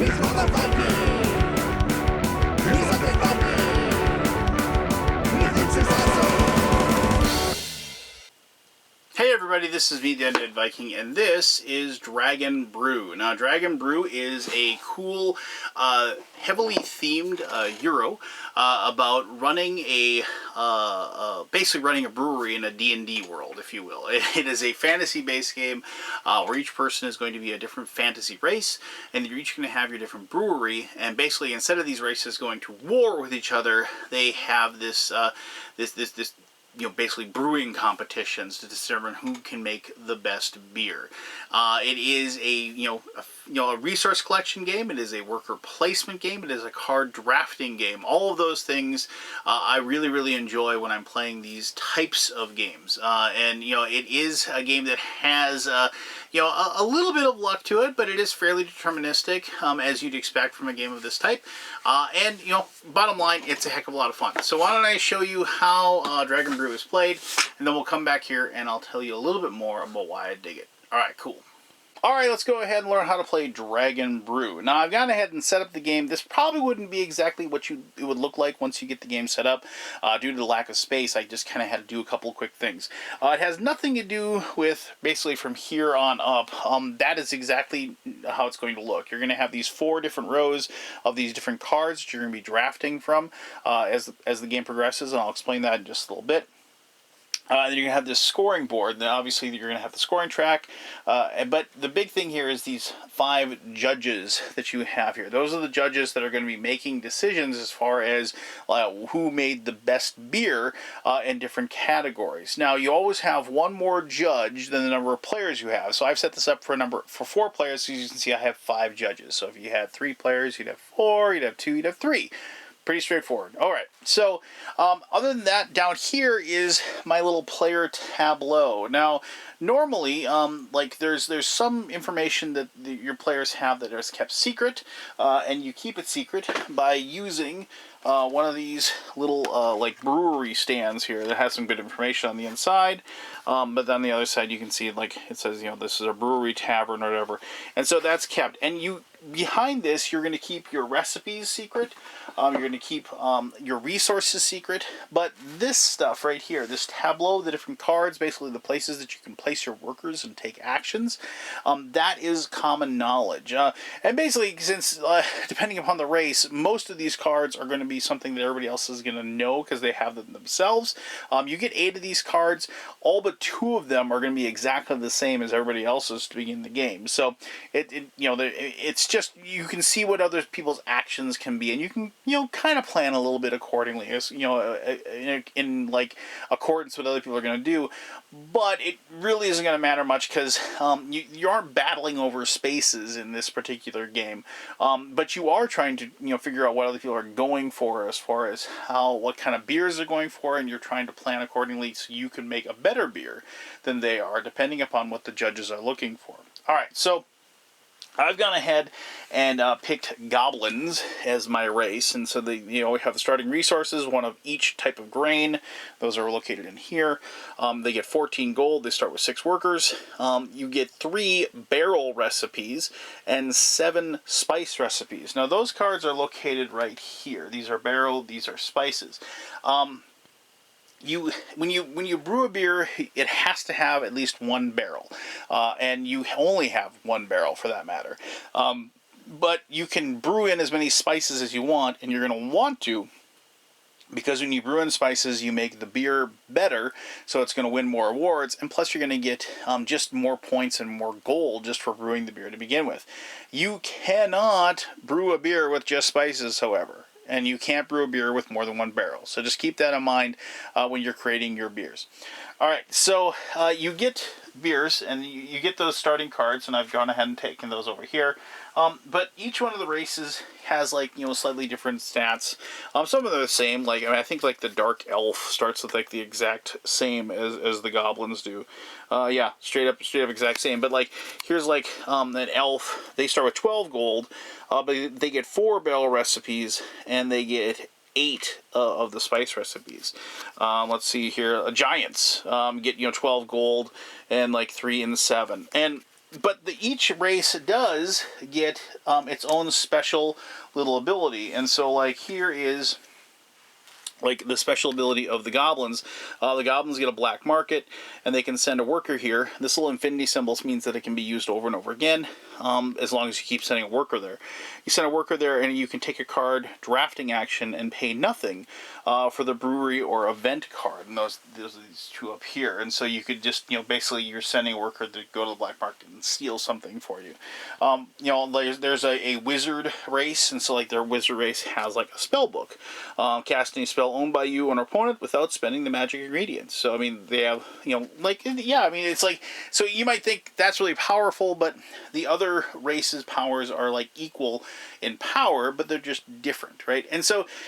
Hey everybody, this is me, the Undead Viking, and this is Dragon Brew. Now, Dragon Brew is a cool, heavily themed Euro about running basically running a brewery in a D&D world, if you will. It is a fantasy-based game where each person is going to be a different fantasy race, and you're each going to have your different brewery. And basically, instead of these races going to war with each other, they have this basically brewing competitions to determine who can make the best beer. It is a resource collection game. It is a worker placement game. It is a card drafting game. All of those things I really enjoy when I'm playing these types of games. And it is a game that has a little bit of luck to it, but it is fairly deterministic, as you'd expect from a game of this type. And bottom line, it's a heck of a lot of fun. So why don't I show you how Dragon Brew is played, and then we'll come back here and I'll tell you a little bit more about why I dig it. Alright, cool. Alright, let's go ahead and learn how to play Dragon Brew. Now, I've gone ahead and set up the game. This probably wouldn't be exactly what it would look like once you get the game set up. Due to the lack of space, I just kind of had to do a couple quick things. It has nothing to do with basically from here on up. That is exactly how it's going to look. You're going to have these 4 different rows of these different cards that you're going to be drafting from as the game progresses, and I'll explain that in just a little bit. Then you're going to have this scoring board. Then obviously you're going to have the scoring track. But the big thing here is these 5 judges that you have here. Those are the judges that are going to be making decisions as far as who made the best beer in different categories. Now, you always have one more judge than the number of players you have. So I've set this up for 4 players. So you can see I have 5 judges. So if you had 3 players, you'd have 4. You'd have 2. You'd have 3. Pretty straightforward. All right. So, other than that, down here is my little player tableau. Now, normally, there's some information that your players have that is kept secret, and you keep it secret by using one of these little brewery stands here that has some good information on the inside. But on the other side, you can see it says this is a brewery tavern or whatever, and so that's kept. And behind this, you're going to keep your recipes secret. You're going to keep your resources secret. But this stuff right here, this tableau, the different cards, basically the places that you can place your workers and take actions, that is common knowledge. And basically, since depending upon the race, most of these cards are going to be something that everybody else is going to know because they have them themselves. You get 8 of these cards. All but 2 of them are going to be exactly the same as everybody else's to begin the game. So it's just, you can see what other people's actions can be, and you can kind of plan a little bit accordingly, as in accordance with what other people are going to do. But it really isn't going to matter much because you aren't battling over spaces in this particular game, but you are trying to figure out what other people are going for as far as what kind of beers they're going for, and you're trying to plan accordingly so you can make a better beer than they are, depending upon what the judges are looking for. All right, so I've gone ahead and picked goblins as my race, and so we have the starting resources, one of each type of grain. Those are located in here. They get 14 gold. They start with 6 workers. You get 3 barrel recipes and 7 spice recipes. Now those cards are located right here. These are barrel. These are spices. When you brew a beer, it has to have at least 1 barrel, and you only have 1 barrel for that matter. But you can brew in as many spices as you want, and you're going to want to, because when you brew in spices, you make the beer better, so it's going to win more awards, and plus you're going to get just more points and more gold just for brewing the beer to begin with. You cannot brew a beer with just spices, however. And you can't brew a beer with more than 1 barrel. So just keep that in mind when you're creating your beers. Alright, so you get beers, and you get those starting cards, and I've gone ahead and taken those over here. But each one of the races has slightly different stats. Some of them are the same. I think the dark elf starts with the exact same as the goblins do. Yeah, straight up exact same. But here's an elf. They start with 12 gold, but they get 4 barrel recipes, and they get 8 of the spice recipes. Let's see here. Giants get 12 gold and 3 and 7. And but each race does get its own special little ability. And so, like, here is like the special ability of the goblins. The goblins get a black market, and they can send a worker here. This little infinity symbol means that it can be used over and over again, as long as you keep sending a worker there. You send a worker there, and you can take a card drafting action and pay nothing for the brewery or event card. And those are these two up here. And so you could just, basically you're sending a worker to go to the black market and steal something for you. There's a wizard race, and so like their wizard race has like a spell book. Casting a spell owned by you or an opponent without spending the magic ingredients. So I mean, they have, it's like, so you might think that's really powerful, but the other races' powers are like equal in power, but they're just different, right? And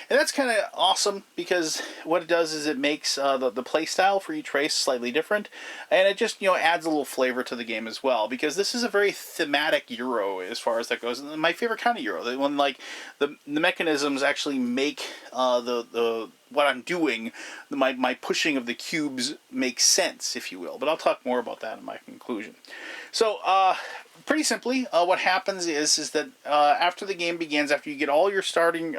that's kind of awesome, because what it does is it makes the play style for each race slightly different, and it just adds a little flavor to the game as well, because this is a very thematic Euro as far as that goes. And my favorite kind of Euro, when like the mechanisms actually make the what I'm doing, my pushing of the cubes makes sense, if you will. But I'll talk more about that in my conclusion. So, pretty simply, what happens is that after the game begins, after you get all your starting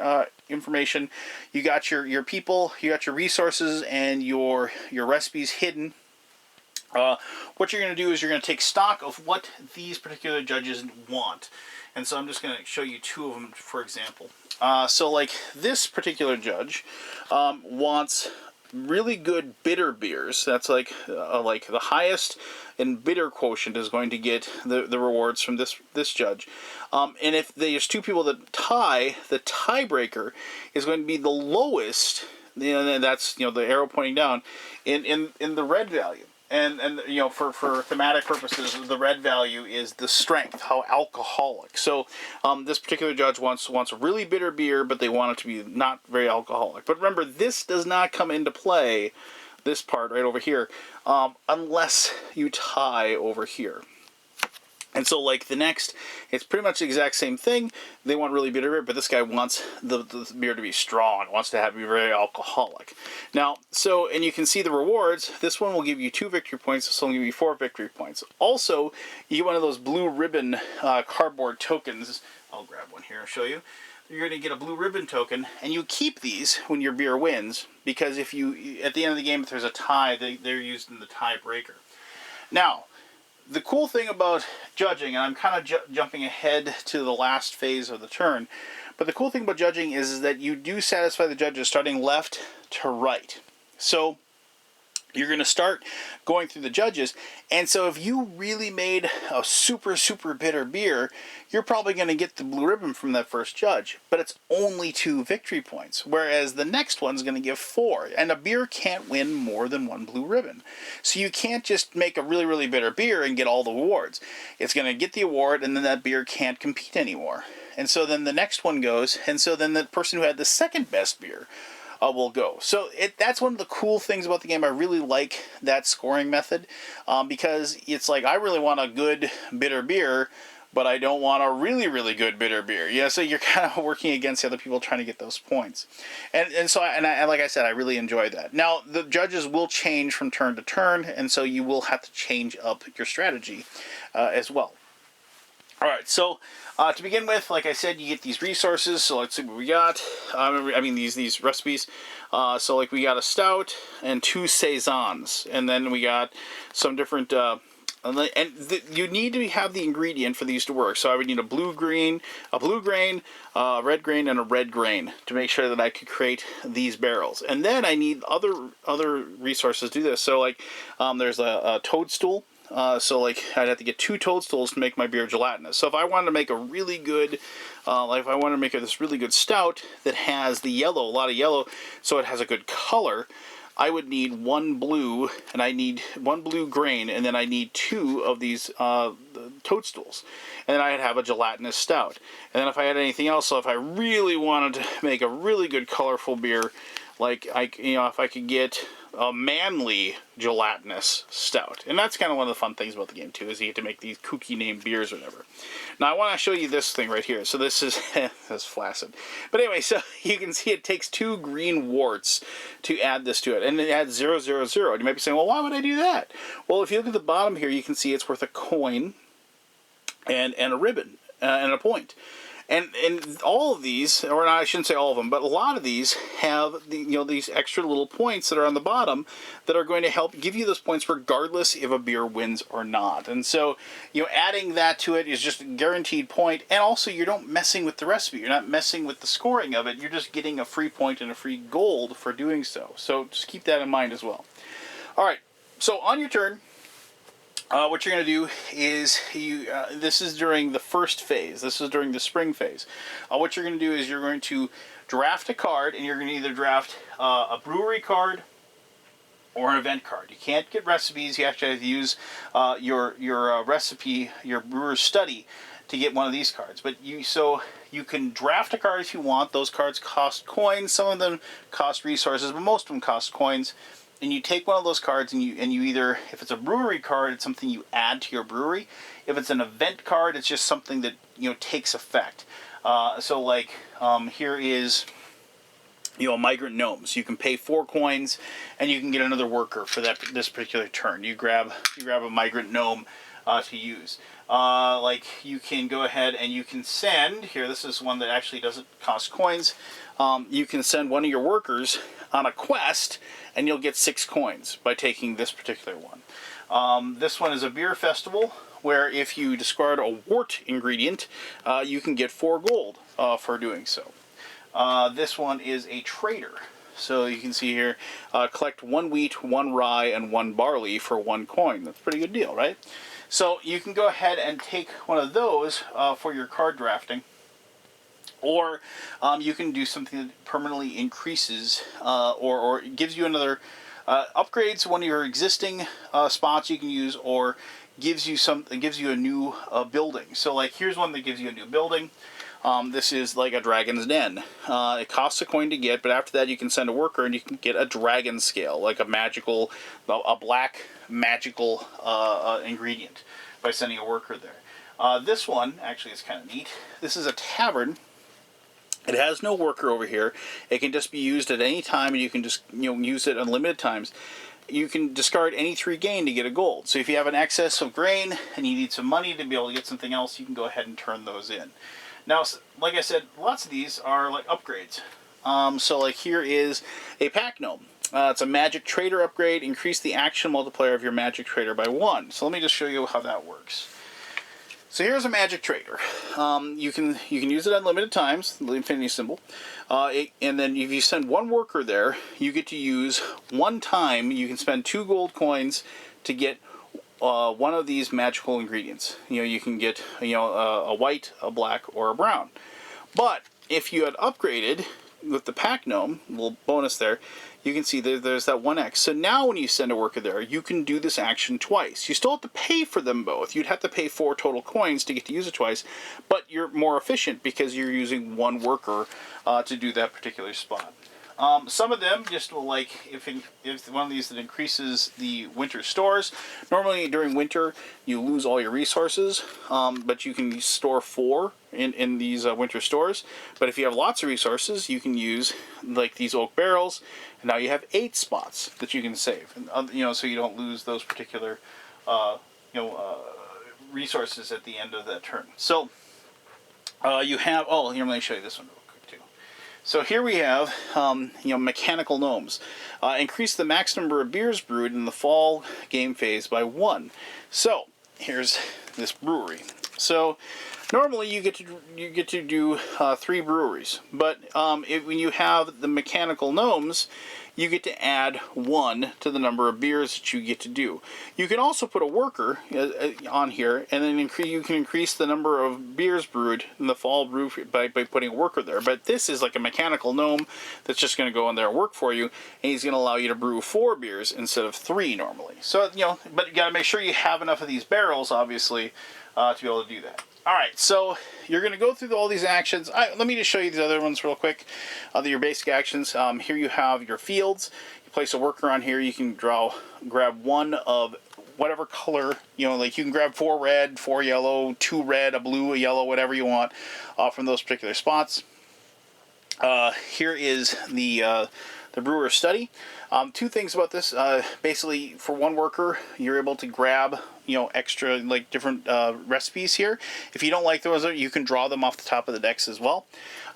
information, you got your people, you got your resources, and your recipes hidden. What you're going to do is you're going to take stock of what these particular judges want. And so I'm just going to show you two of them, for example. So like this particular judge wants really good bitter beers. That's like the highest in bitter quotient is going to get the rewards from this judge. And if there's two people that tie, the tiebreaker is going to be the lowest. And that's the arrow pointing down in the red value. And for thematic purposes, the red value is the strength, how alcoholic. So this particular judge wants a really bitter beer, but they want it to be not very alcoholic. But remember, this does not come into play, this part right over here, unless you tie over here. And so, like, the next, it's pretty much the exact same thing. They want really bitter beer, but this guy wants the beer to be strong, wants to be very alcoholic. Now, and you can see the rewards. This one will give you 2 victory points. This one will give you 4 victory points. Also, you get one of those blue ribbon cardboard tokens. I'll grab one here and show you. You're going to get a blue ribbon token, and you keep these when your beer wins, because if you, at the end of the game, if there's a tie, they're used in the tiebreaker. Now, the cool thing about judging, and I'm kind of jumping ahead to the last phase of the turn, but the cool thing about judging is that you do satisfy the judges starting left to right. So you're going to start going through the judges, and so if you really made a super, super bitter beer, you're probably going to get the blue ribbon from that first judge, but it's only 2 victory points, whereas the next one's going to give 4, and a beer can't win more than 1 blue ribbon. So you can't just make a really, really bitter beer and get all the awards. It's going to get the award, and then that beer can't compete anymore. And so then the next one goes, and so then the person who had the second best beer will go. So that's one of the cool things about the game. I really like that scoring method, because it's like, I really want a good bitter beer, but I don't want a really, really good bitter beer. Yeah, so you're kind of working against the other people trying to get those points. And so like I said, I really enjoy that. Now, the judges will change from turn to turn, and so you will have to change up your strategy as well. All right, so to begin with, like I said, you get these resources. So let's see what we got. These recipes. So like we got a stout and 2 saisons, and then we got some different. You need to have the ingredient for these to work. So I would need a blue grain, a red grain, and a red grain to make sure that I could create these barrels. And then I need other resources to do this. So like there's a toadstool. So like I'd have to get 2 toadstools to make my beer gelatinous. So if I wanted to make a really good, if I wanted to make this really good stout that has a lot of yellow, so it has a good color, I would need 1 blue, and I need 1 blue grain, and then I need 2 of these toadstools, and then I'd have a gelatinous stout. And then if I had anything else, so if I really wanted to make a really good colorful beer, like if I could get a manly gelatinous stout. And that's kind of one of the fun things about the game too, is you get to make these kooky named beers or whatever. Now I want to show you this thing right here. So this is that's flaccid. But anyway, so you can see it takes 2 green warts to add this to it, and it adds 0, 0, 0. And you might be saying, well, why would I do that? Well, if you look at the bottom here, you can see it's worth a coin. and a ribbon and a point. And all of these, or I shouldn't say all of them, but a lot of these have these extra little points that are on the bottom that are going to help give you those points regardless if a beer wins or not. And so adding that to it is just a guaranteed point, and also you don't messing with the recipe. You're not messing with the scoring of it. You're just getting a free point and a free gold for doing so. So just keep that in mind as well. All right, so on your turn. What you're going to do is, this is during the first phase. This is during the spring phase. What you're going to do is you're going to draft a card, and you're going to either draft a brewery card or an event card. You can't get recipes. You actually have to use your recipe, your brewer's study, to get one of these cards. But you can draft a card if you want. Those cards cost coins. Some of them cost resources, but most of them cost coins. And you take one of those cards and you either, if it's a brewery card, it's something you add to your brewery. If it's an event card, it's just something that takes effect. So like here is migrant gnomes. You can pay 4 coins and you can get another worker for this particular turn. You grab a migrant gnome to use. Like you can go ahead and you can send here. This is one that actually doesn't cost coins. You can send one of your workers on a quest, and you'll get 6 coins by taking this particular one. This one is a beer festival, where if you discard a wort ingredient, you can get 4 gold for doing so. This one is a trader. So you can see here, collect 1 wheat, 1 rye, and 1 barley for 1 coin. That's a pretty good deal, right? So you can go ahead and take one of those for your card drafting. Or you can do something that permanently increases or gives you another, upgrades one of your existing spots you can use, or gives you a new building. So like here's one that gives you a new building. This is like a dragon's den. It costs a coin to get, but after that you can send a worker and you can get a dragon scale, like a black magical ingredient by sending a worker there. This one actually is kind of neat. This is a tavern. It has no worker over here. It can just be used at any time, and you can just use it unlimited times. You can discard any 3 grain to get a gold. So if you have an excess of grain and you need some money to be able to get something else, you can go ahead and turn those in. Now, like I said, lots of these are like upgrades. So like here is a pack gnome. It's a magic trader upgrade. Increase the action multiplier of your magic trader by 1. So let me just show you how that works. So here's a magic trader. You can use it unlimited times, the infinity symbol, and then if you send 1 worker there, you get to use 1 time. You can spend 2 gold coins to get one of these magical ingredients. You can get a white, a black, or a brown. But if you had upgraded with the pack gnome, a little bonus there, you can see there's that 1x. So now when you send a worker there, you can do this action twice. You still have to pay for them both. You'd have to pay 4 total coins to get to use it twice, but you're more efficient because you're using 1 worker to do that particular spot. Some of them just will, like, if one of these that increases the winter stores. Normally during winter you lose all your resources, but you can store 4 in these winter stores. But if you have lots of resources, you can use like these oak barrels, and now you have 8 spots that you can save, and so you don't lose those particular resources at the end of that turn. So you have, here, let me show you this one real quick too. So here we have, mechanical gnomes. Increase the max number of beers brewed in the fall game phase by 1. So here's this brewery. So normally you get to do 3 breweries, but when you have the mechanical gnomes, you get to add 1 to the number of beers that you get to do. You can also put a worker on here, and then you can increase the number of beers brewed in the fall brew by putting a worker there. But this is like a mechanical gnome that's just going to go in there and work for you, and he's going to allow you to brew 4 beers instead of 3 normally. So, but you got to make sure you have enough of these barrels, obviously, to be able to do that. Alright, so you're going to go through all these actions. Let me just show you these other ones real quick. Your basic actions. Here you have your fields. You place a worker on here. You can grab 1 of whatever color. Like you can grab 4 red, 4 yellow, 2 red, a blue, a yellow, whatever you want from those particular spots. Here is the brewer's study. Two things about this. Basically, for one worker, you're able to grab, extra, like, different recipes here. If you don't like those, you can draw them off the top of the decks as well.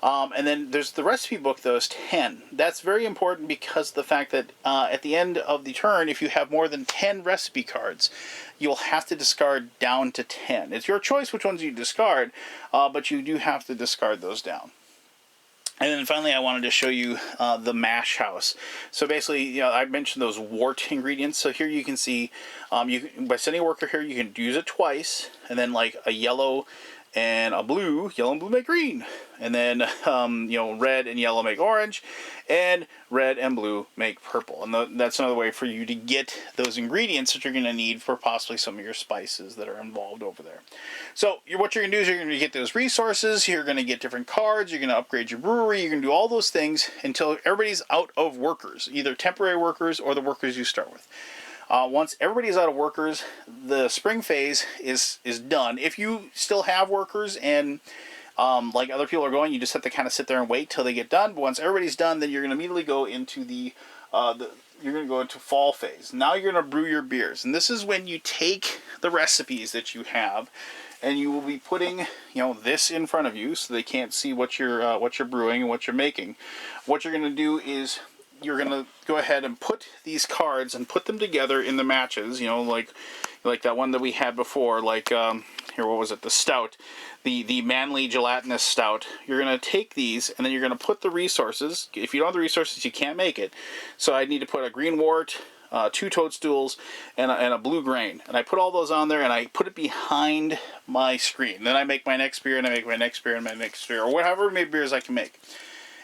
And then there's the recipe book, those 10. That's very important because of the fact that at the end of the turn, if you have more than 10 recipe cards, you'll have to discard down to 10. It's your choice which ones you discard, but you do have to discard those down. And then finally, I wanted to show you the mash house. So basically, I mentioned those wart ingredients. So here you can see, by sending a worker here, you can use it twice, and then like a yellow and a blue. Yellow and blue make green, and then red and yellow make orange, and red and blue make purple. And that's another way for you to get those ingredients that you're going to need for possibly some of your spices that are involved over there. So what you're going to do is you're going to get those resources, you're going to get different cards, you're going to upgrade your brewery, you're going to do all those things until everybody's out of workers, either temporary workers or the workers you start with. Once everybody's out of workers, the spring phase is done. If you still have workers and like other people are going, you just have to kind of sit there and wait till they get done. But once everybody's done, then you're going to immediately go into you're going to go into fall phase. Now you're going to brew your beers, and this is when you take the recipes that you have, and you will be putting this in front of you so they can't see what you're brewing and what you're making. What you're going to do is you're going to go ahead and put these cards and put them together in the matches, like that one that we had before, like, here, what was it, the stout, the manly gelatinous stout. You're going to take these, and then you're going to put the resources. If you don't have the resources, you can't make it. So I need to put a green wort, 2 toadstools, and a blue grain. And I put all those on there, and I put it behind my screen. Then I make my next beer, and I make my next beer, and my next beer, or whatever many beers I can make.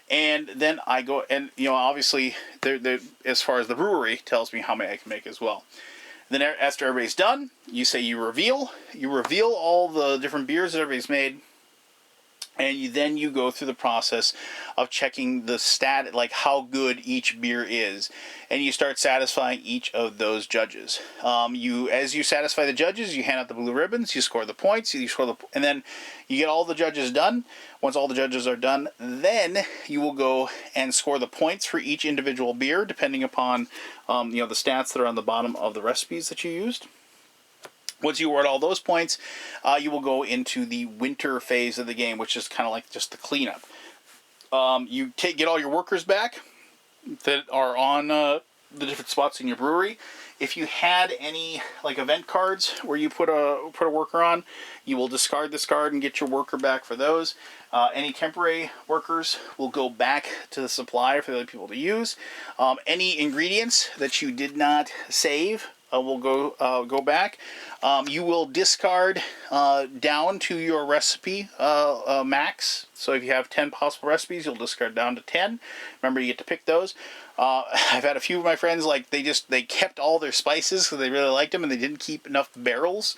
And then I go, and obviously, as far as the brewery tells me how many I can make as well. Then after everybody's done, you say you reveal all the different beers that everybody's made, and then you go through the process of checking the stat, like how good each beer is, and you start satisfying each of those judges. As you satisfy the judges, you hand out the blue ribbons, you score the points, and then you get all the judges done. Once all the judges are done, then you will go and score the points for each individual beer, depending upon the stats that are on the bottom of the recipes that you used. Once you award all those points, you will go into the winter phase of the game, which is kind of like just the cleanup. You get all your workers back that are on the different spots in your brewery. If you had any like event cards where you put a worker on, you will discard this card and get your worker back for those. Any temporary workers will go back to the supplier for the other people to use. Any ingredients that you did not save will go back. You will discard down to your recipe max. So if you have 10 possible recipes, you'll discard down to 10. Remember, you get to pick those. I've had a few of my friends, like, they kept all their spices because they really liked them, and they didn't keep enough barrels.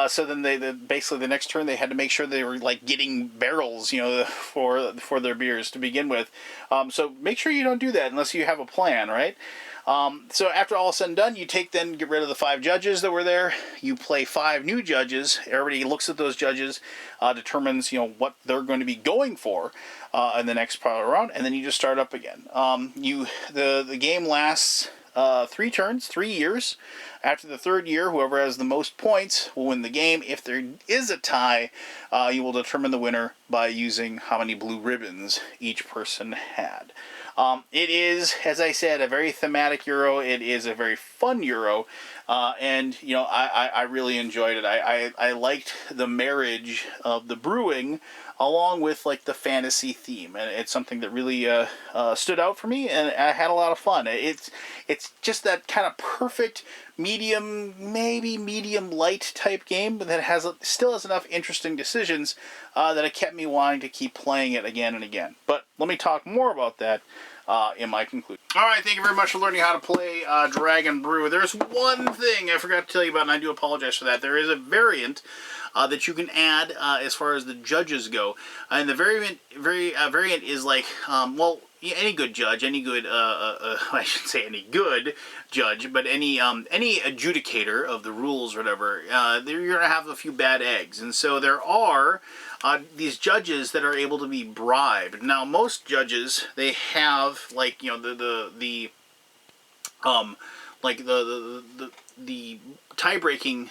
So then they basically the next turn they had to make sure they were like getting barrels, for their beers to begin with. So make sure you don't do that unless you have a plan, right? So after all is said and done, you get rid of the 5 judges that were there. You play 5 new judges. Everybody looks at those judges, determines what they're going to be going for in the next part round, and then you just start up again. The game lasts 3 turns, 3 years. After the 3rd year, whoever has the most points will win the game. If there is a tie, you will determine the winner by using how many blue ribbons each person had. It is, as I said, a very thematic Euro. It is a very fun Euro, and I really enjoyed it. I liked the marriage of the brewing along with like the fantasy theme, and it's something that really stood out for me, and I had a lot of fun. It's just that kind of perfect maybe medium light type game, but that still has enough interesting decisions that it kept me wanting to keep playing it again and again. But let me talk more about that in my conclusion. Alright, thank you very much for learning how to play Dragon Brew. There's one thing I forgot to tell you about, and I do apologize for that. There is a variant that you can add as far as the judges go. And the variant is like, any good judge, any good, I shouldn't say any good judge, but any adjudicator of the rules or whatever, you're going to have a few bad eggs. And so there are these judges that are able to be bribed. Now, most judges, they have, like, the Um, like the tie-breaking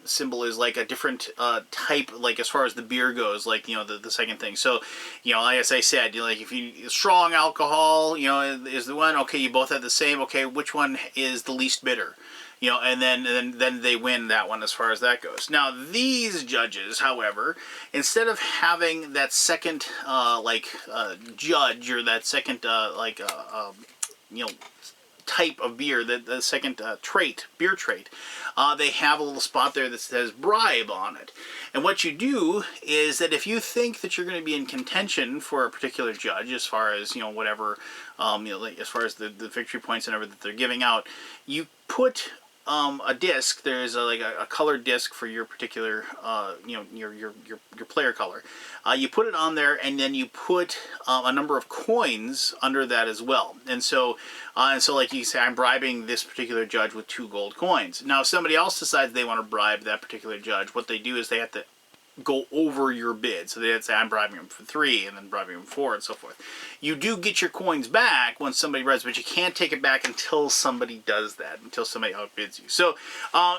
symbol is like a different type, like as far as the beer goes, like, you know, the second thing. So, you know, like as I said, you know, like if you strong alcohol, you know, is the one. Okay, you both have the same. Okay, which one is the least bitter? You know, and then they win that one as far as that goes. Now these judges, however, instead of having that second judge, or that second you know, type of beer, the second beer trait, they have a little spot there that says bribe on it. And what you do is that if you think that you're going to be in contention for a particular judge, as far as, you know, whatever, you know, like as far as the victory points and everything that they're giving out, you put a disc. There's like a colored disc for your particular, you know, your player color. You put it on there, and then you put a number of coins under that as well. And so like you say, I'm bribing this particular judge with 2 gold coins. Now, if somebody else decides they want to bribe that particular judge, what they do is they have to go over your bid. So they'd say, I'm bribing them for 3, and then bribing them for 4, and so forth. You do get your coins back when somebody bribes, but you can't take it back until somebody does that, until somebody outbids you. So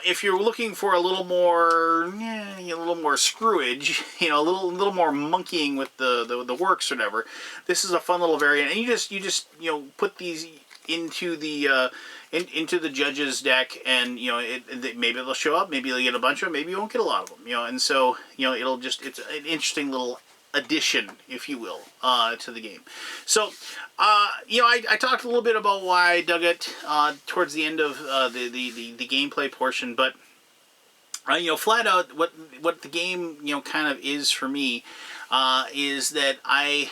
if you're looking for a little more screwage, you know, a little more monkeying with the works or whatever, this is a fun little variant. And you just you know, put these into the into the judge's deck, and, you know, maybe they'll show up, maybe you'll get a bunch of them, maybe you won't get a lot of them, you know. And so, you know, it's an interesting little addition, if you will, to the game. So, you know, I talked a little bit about why I dug it towards the end of the gameplay portion, but you know, flat out, what the game, you know, kind of is for me, is that I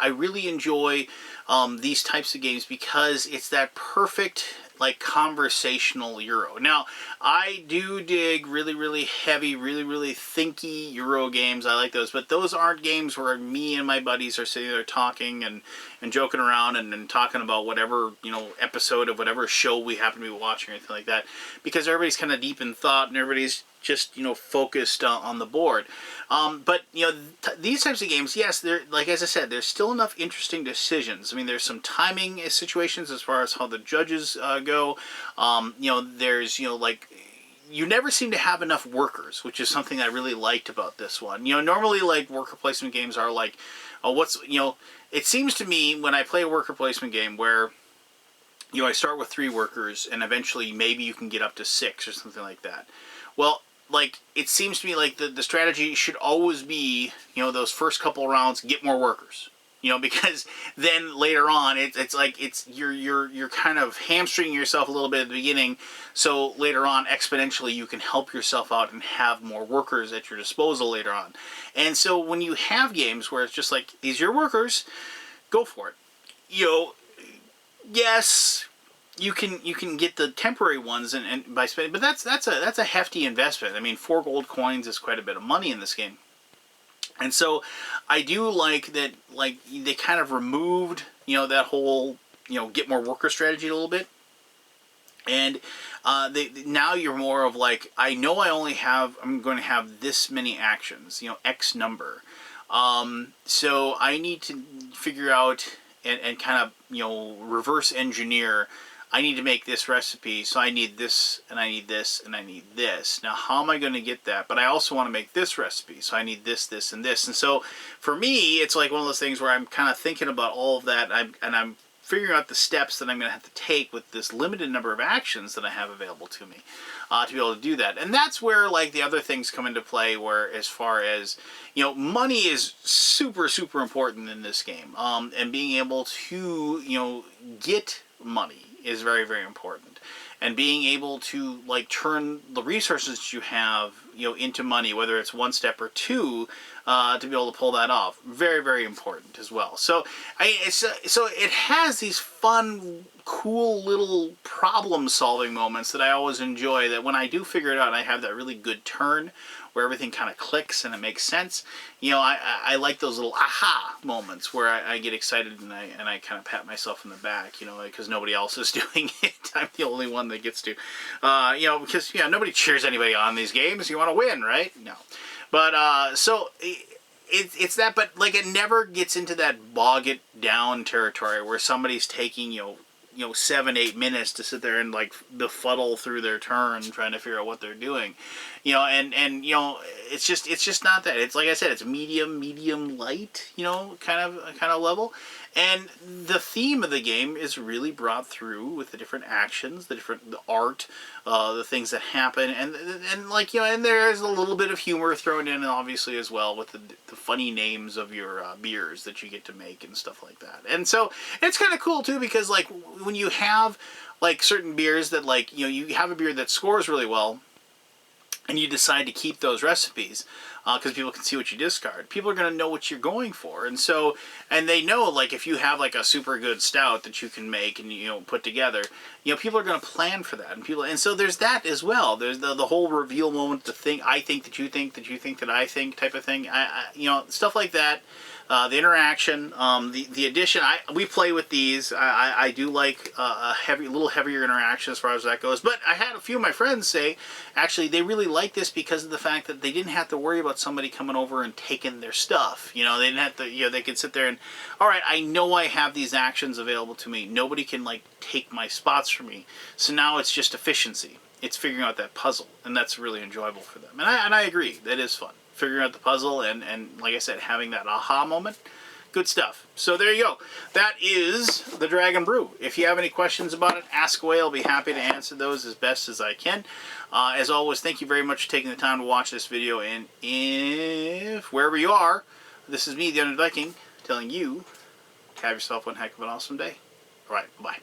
really enjoy these types of games, because it's that perfect, like, conversational Euro. Now, I do dig really, really heavy, really, really thinky Euro games. I like those, but those aren't games where me and my buddies are sitting there talking and joking around and talking about whatever, you know, episode of whatever show we happen to be watching or anything like that, because everybody's kind of deep in thought and everybody's just, you know, focused on the board. But, you know, these types of games, yes, they're, like, as I said, there's still enough interesting decisions. I mean, there's some timing situations as far as how the judges go. You know, there's, you know, like, you never seem to have enough workers, which is something I really liked about this one. You know, normally, like, worker placement games are like, you know, it seems to me when I play a worker placement game where, you know, I start with 3 workers and eventually maybe you can get up to 6 or something like that. Well, like, it seems to me like the strategy should always be, you know, those first couple of rounds, get more workers. You know, because then later on, it's like you're kind of hamstringing yourself a little bit at the beginning, so later on, exponentially, you can help yourself out and have more workers at your disposal later on. And so when you have games where it's just like, these are your workers, go for it. You know, yes, you can get the temporary ones and by spending, but that's a hefty investment. I mean, 4 gold coins is quite a bit of money in this game. And so I do like that, like, they kind of removed, you know, that whole, you know, get more worker strategy a little bit. And now you're more of like, I know I'm going to have this many actions, you know, X number. So I need to figure out and kind of, you know, reverse engineer, I need to make this recipe, so I need this, and I need this, and I need this. Now, how am I going to get that? But I also want to make this recipe, so I need this, this, and this. And so, for me, it's like one of those things where I'm kind of thinking about all of that, and I'm figuring out the steps that I'm going to have to take with this limited number of actions that I have available to me to be able to do that. And that's where, like, the other things come into play, where as far as, you know, money is super, super important in this game. And being able to, you know, get money is very, very important. And being able to, like, turn the resources you have, you know, into money, whether it's 1 step or 2, to be able to pull that off, very, very important as well. So, so it has these fun, cool little problem-solving moments that I always enjoy. That when I do figure it out, I have that really good turn where everything kind of clicks and it makes sense. You know, I like those little aha moments where I get excited and I kind of pat myself in the back, you know, because nobody else is doing it. I'm the only one that gets to, you know, because, yeah, nobody cheers anybody on these games. You want to win, right? No. But, so it's that, but, like, it never gets into that bog it down territory where somebody's taking, you 7-8 minutes to sit there and like befuddle through their turn trying to figure out what they're doing, and it's just not that. It's like I said, it's medium light, kind of level. And the theme of the game is really brought through with the different actions, the art, the things that happen, and and there's a little bit of humor thrown in, obviously, as well, with the funny names of your beers that you get to make and stuff like that. And so it's kind of cool too, because like when you have like certain beers that like you have a beer that scores really well, and you decide to keep those recipes because people can see what you discard, people are going to know what you're going for. And they know, like, if you have like a super good stout that you can make and put together, people are going to plan for that. And so there's that as well. There's the whole reveal moment, the thing I think that you think that you think that I think type of thing. Stuff like that. The interaction, the addition. We play with these. I do like a little heavier interaction as far as that goes. But I had a few of my friends say, actually, they really like this because of the fact that they didn't have to worry about somebody coming over and taking their stuff. They didn't have to. They could sit there and, all right, I know I have these actions available to me. Nobody can like take my spots from me. So now it's just efficiency. It's figuring out that puzzle, and that's really enjoyable for them. And I agree, that is fun. Figuring out the puzzle and like I said, having that aha moment. Good stuff. So there you go. That is the Dragon Brew. If you have any questions about it, ask away. I'll be happy to answer those as best as I can. As always, thank you very much for taking the time to watch this video. And if, wherever you are, this is me, the Undead Viking, telling you to have yourself one heck of an awesome day. All right, bye.